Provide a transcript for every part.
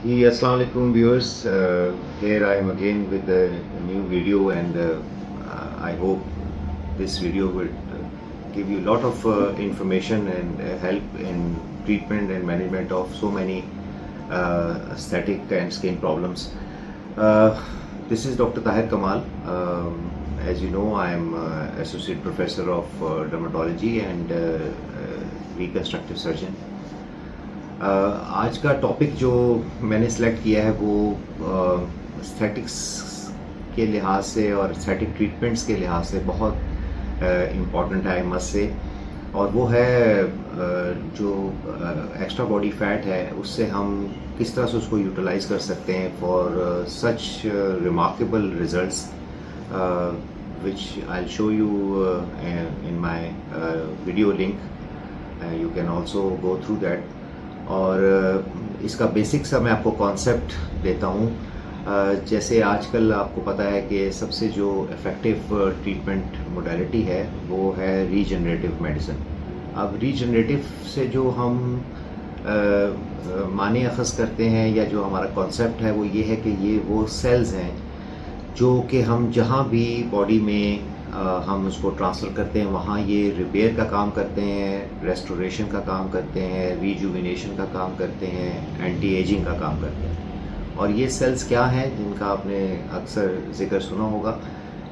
जी, अस्सलाम वालेकुम viewers. Here I am again with a new video, and I hope this video will give you a lot of information and help in treatment and management of so many aesthetic and skin problems. Uh, this is Dr. Tahir Kamal. As you know, I am Associate Professor of Dermatology and Reconstructive Surgeon. आज का topic जो मैंने select किया है वो aesthetics के लिहाज से और एस्थेटिक ट्रीटमेंट्स के लिहाज से बहुत इम्पॉर्टेंट है मस्ट से, और वो है जो एक्स्ट्रा बॉडी फैट है उससे हम किस तरह से उसको यूटिलाइज कर सकते हैं for such remarkable results which I show you in my video link. You can also go through that. और इसका बेसिक सा मैं आपको कॉन्सेप्ट देता हूँ. जैसे आजकल आपको पता है कि सबसे जो इफ़ेक्टिव ट्रीटमेंट मोडालिटी है वो है रीजनरेटिव मेडिसिन. अब रीजनरेटिव से जो हम माने अखज़ करते हैं या जो हमारा कॉन्सेप्ट है वो ये है कि ये वो सेल्स हैं जो कि हम जहाँ भी बॉडी में हम उसको ट्रांसफ़र करते हैं वहाँ ये रिपेयर का काम करते हैं, रेस्टोरेशन का काम करते हैं, रीजुविनेशन का काम करते हैं, एंटी एजिंग का काम करते हैं. और ये सेल्स क्या हैं जिनका आपने अक्सर ज़िक्र सुना होगा,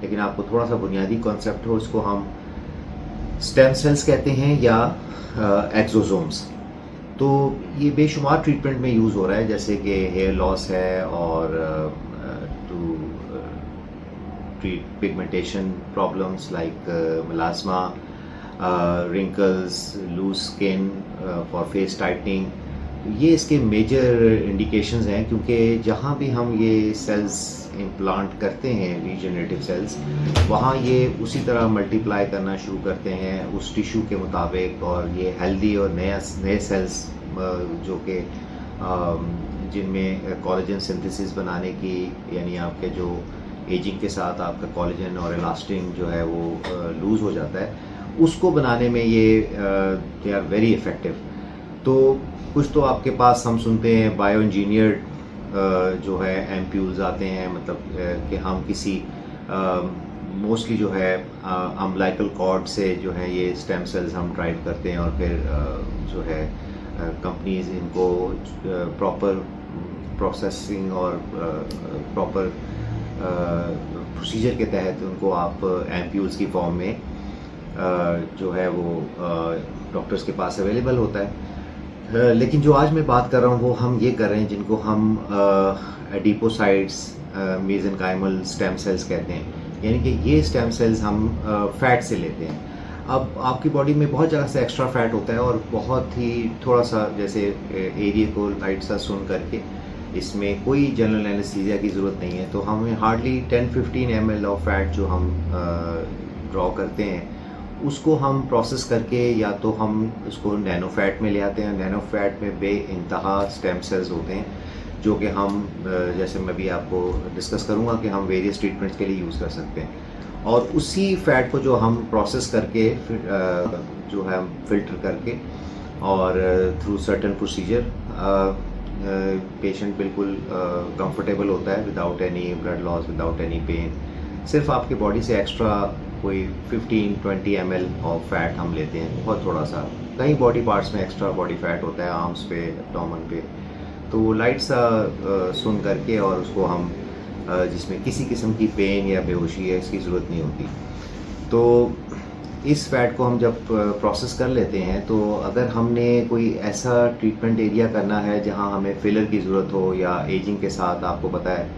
लेकिन आपको थोड़ा सा बुनियादी कॉन्सेप्ट हो, इसको हम स्टेम सेल्स कहते हैं या एक्सोसोम्स. तो ये बेशुमार ट्रीटमेंट में यूज़ हो रहा है, जैसे कि हेयर लॉस है और to treat pigmentation problems like melasma, wrinkles, loose skin, for face tightening. ये इसके मेजर इंडिकेशंस हैं, क्योंकि जहाँ भी हम ये सेल्स इम्प्लांट करते हैं रीजनरेटिव सेल्स, वहाँ ये उसी तरह मल्टीप्लाई करना शुरू करते हैं उस टिश्यू के मुताबिक, और ये हेल्दी और नए सेल्स जो कि जिनमें कोलेजन सिंथेसिस बनाने की, यानी आपके जो एजिंग के साथ आपका कोलेजन और इलास्टिन जो है वो लूज़ हो जाता है, उसको बनाने में ये दे आर वेरी इफ़ेक्टिव. तो कुछ तो आपके पास हम सुनते हैं बायो इंजीनियर्ड जो है एम्प्यूल्स आते हैं, मतलब कि हम किसी मोस्टली जो है अम्बिलिकल कॉर्ड से जो है ये स्टेम सेल्स हम ड्राइव करते हैं, और फिर जो है कंपनीज इनको प्रॉपर प्रोसेसिंग और प्रॉपर प्रोसीजर के तहत उनको आप एम्प्यूल्स की फॉर्म में जो है वो डॉक्टर्स के पास अवेलेबल होता है. लेकिन जो आज मैं बात कर रहा हूँ वो हम ये कर रहे हैं जिनको हम एडिपोसाइट्स मेसेनकाइमल स्टेम सेल्स कहते हैं, यानी कि ये स्टेम सेल्स हम फैट से लेते हैं. अब आपकी बॉडी में बहुत जगह से एक्स्ट्रा फैट होता है, और बहुत ही थोड़ा सा जैसे एरिया को लाइट सा सुन करके, इसमें कोई जनरल एनेस्थीसिया की ज़रूरत नहीं है, तो हमें हार्डली 10-15 ml ऑफ फैट जो हम ड्रॉ करते हैं उसको हम प्रोसेस करके या तो हम उसको नैनो फैट में ले आते हैं. नैनो फैट में बे इंतहा स्टेम सेल्स होते हैं जो कि हम जैसे मैं भी आपको डिस्कस करूँगा कि हम वेरियस ट्रीटमेंट्स के लिए यूज़ कर सकते हैं. और उसी फैट को जो हम प्रोसेस करके फिर जो है हम फिल्टर करके और थ्रू सर्टेन प्रोसीजर पेशेंट बिल्कुल कंफर्टेबल होता है without any blood loss, without any pain. सिर्फ आपकी बॉडी से एक्स्ट्रा कोई 15-20 ml ऑफ फैट हम लेते हैं, बहुत थोड़ा सा. कई बॉडी पार्ट्स में एक्स्ट्रा बॉडी फैट होता है, आर्म्स पे, एब्डोमेन पे, तो वो लाइट सा सुन करके, और उसको हम जिसमें किसी किस्म की पेन या बेहोशी है इसकी ज़रूरत नहीं होती. तो इस फैट को हम जब प्रोसेस कर लेते हैं, तो अगर हमने कोई ऐसा ट्रीटमेंट एरिया करना है जहां हमें फिलर की ज़रूरत हो, या एजिंग के साथ आपको पता है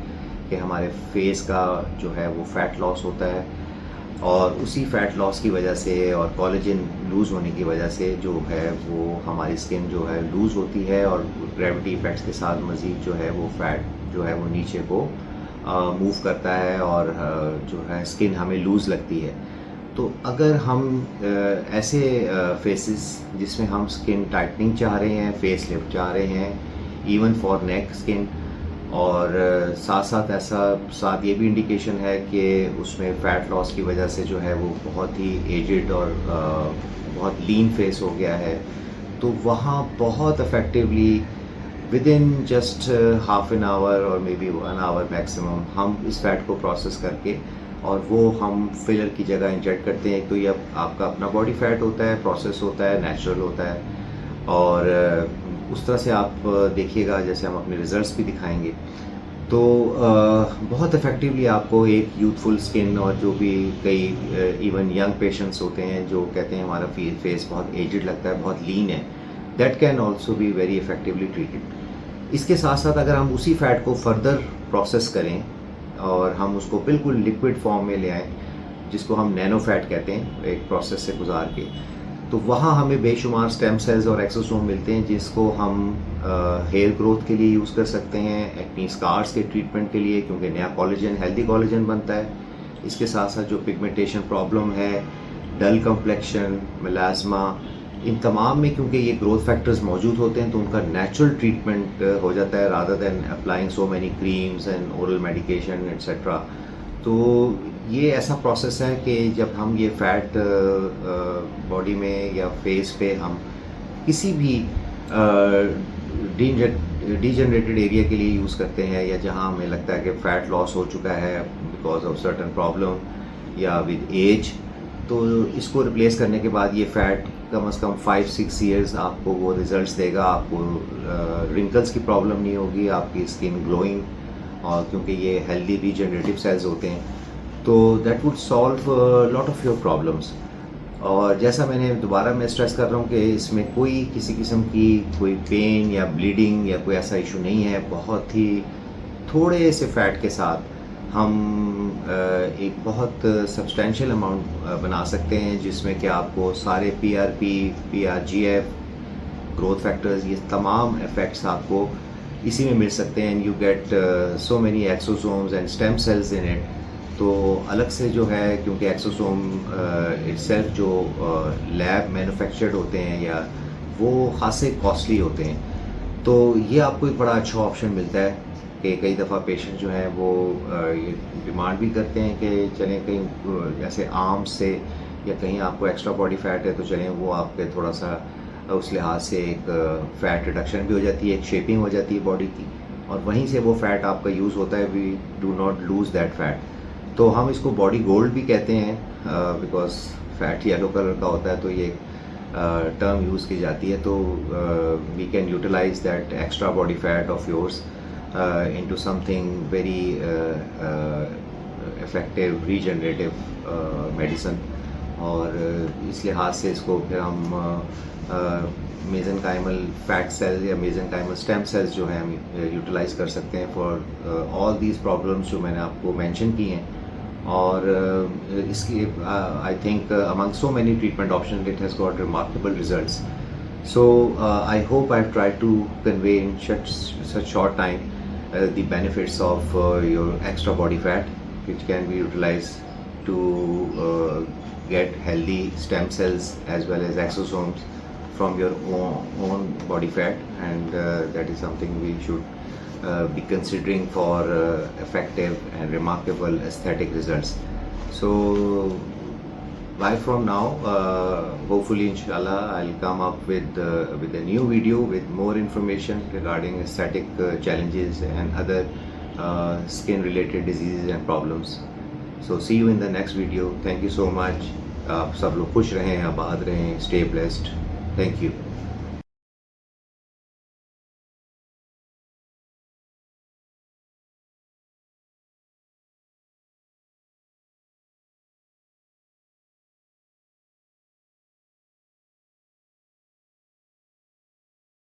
कि हमारे फेस का जो है वो फैट लॉस होता है, और उसी फैट लॉस की वजह से और कोलेजन लूज़ होने की वजह से जो है वो हमारी स्किन जो है लूज़ होती है, और ग्रेविटी इफेक्ट्स के साथ मज़ीद जो है वो फैट जो है वो नीचे को मूव करता है, और जो है स्किन हमें लूज़ लगती है. तो अगर हम ऐसे फेसेस जिसमें हम स्किन टाइटनिंग चाह रहे हैं, फेस लिफ्ट चाह रहे हैं, इवन फॉर नेक स्किन, और साथ साथ ये भी इंडिकेशन है कि उसमें फ़ैट लॉस की वजह से जो है वो बहुत ही एजिड और बहुत लीन फेस हो गया है, तो वहाँ बहुत effectively with in just half an hour और मे बी 1 आवर मैक्सिमम हम इस फैट को प्रोसेस करके और वो हम फिलर की जगह इंजेक्ट करते हैं। तो ये आपका अपना बॉडी फैट होता है, प्रोसेस होता है, नेचुरल होता है और उस तरह से आप देखिएगा जैसे हम अपने रिजल्ट्स भी दिखाएंगे। तो बहुत इफ़ेक्टिवली आपको एक यूथफुल स्किन और जो भी कई इवन यंग पेशेंट्स होते हैं जो कहते हैं हमारा फेस बहुत एजड लगता है, बहुत लीन है, that can also be very effectively treated. इसके साथ साथ अगर हम उसी फैट को फर्दर प्रोसेस करें और हम उसको बिल्कुल लिक्विड फॉर्म में ले आएँ, जिसको हम नैनो फैट कहते हैं, एक प्रोसेस से गुजार के, तो वहाँ हमें बेशुमार स्टेम सेल्स और एक्सोसोम मिलते हैं जिसको हम हेयर ग्रोथ के लिए यूज़ कर सकते हैं, एक्नी स्कार्स के ट्रीटमेंट के लिए, क्योंकि नया कोलेजन, हेल्दी कोलेजन बनता है। इसके साथ साथ जो पिगमेंटेशन प्रॉब्लम है, डल कम्प्लेक्शन, मेलास्मा, इन तमाम में क्योंकि ये ग्रोथ फैक्टर्स मौजूद होते हैं तो उनका नेचुरल ट्रीटमेंट हो जाता है rather than applying so many creams and oral medication etcetera. तो ये ऐसा प्रोसेस है कि जब हम ये फैट बॉडी में या फेस पे हम किसी भी डिजनरेटेड एरिया के लिए यूज़ करते हैं या जहाँ हमें लगता है कि फ़ैट लॉस हो चुका है बिकॉज ऑफ सर्टन प्रॉब्लम या विद एज, तो इसको रिप्लेस करने के बाद ये फ़ैट कम से कम 5-6 ईयर्स आपको वो रिज़ल्ट्स देगा। आपको रिंकल्स की प्रॉब्लम नहीं होगी, आपकी स्किन ग्लोइंग, और क्योंकि ये हेल्दी रीजनरेटिव सेल्स होते हैं तो that would solve lot of your problems. और जैसा मैंने दोबारा मैं स्ट्रेस कर रहा हूँ कि इसमें कोई किसी किस्म की कोई पेन या ब्लीडिंग या कोई ऐसा इशू नहीं है। बहुत ही थोड़े से फैट के साथ हम एक बहुत सब्सटेंशियल अमाउंट बना सकते हैं जिसमें कि आपको सारे PRP, PRGF, ग्रोथ फैक्टर्स, ये तमाम इफ़ेक्ट्स आपको इसी में मिल सकते हैं। And you get so many exosomes and stem cells in it. तो अलग से जो है, क्योंकि एक्सोसोम इटसेल्फ जो लैब मैन्युफैक्चर्ड होते हैं या वो खासे कॉस्टली होते हैं, तो ये आपको एक बड़ा अच्छा ऑप्शन मिलता है कि कई दफ़ा पेशेंट जो हैं वो ये डिमांड भी करते हैं कि चलें कहीं जैसे आर्म्स से या कहीं आपको एक्स्ट्रा बॉडी फैट है तो चलें वो आपके थोड़ा सा उस लिहाज से एक फ़ैट रिडक्शन भी हो जाती है, एक शेपिंग हो जाती है बॉडी की, और वहीं से वो फ़ैट आपका यूज़ होता है। We do not lose that fat. तो हम इसको बॉडी गोल्ड भी कहते हैं बिकॉज फैट येलो कलर का होता है, तो ये टर्म यूज़ की जाती है। तो we can utilize that extra body fat of yours into something very effective regenerative medicine। और इस लिहाज से इसको फिर हम मेसेनकाइमल फैट सेल्स या मेसेनकाइमल स्टेम सेल्स जो है हम यूटिलाइज कर सकते हैं फॉर ऑल दीज प्रॉब्लम्स जो मैंने आपको मेंशन की हैं। और इसकी I think among so many treatment option it has got remarkable results. So I hope I've tried to convey in such short time the benefits of your extra body fat, which can be utilized to get healthy stem cells as well as exosomes from your own body fat, and that is something we should be considering for effective and remarkable aesthetic results. So bye from now. Hopefully inshallah I'll come up with a new video with more information regarding aesthetic challenges and other skin related diseases and problems. So see you in the next video. Thank you so much. आप सब लोग खुश रहें, आबाद रहें, stay blessed. Thank you.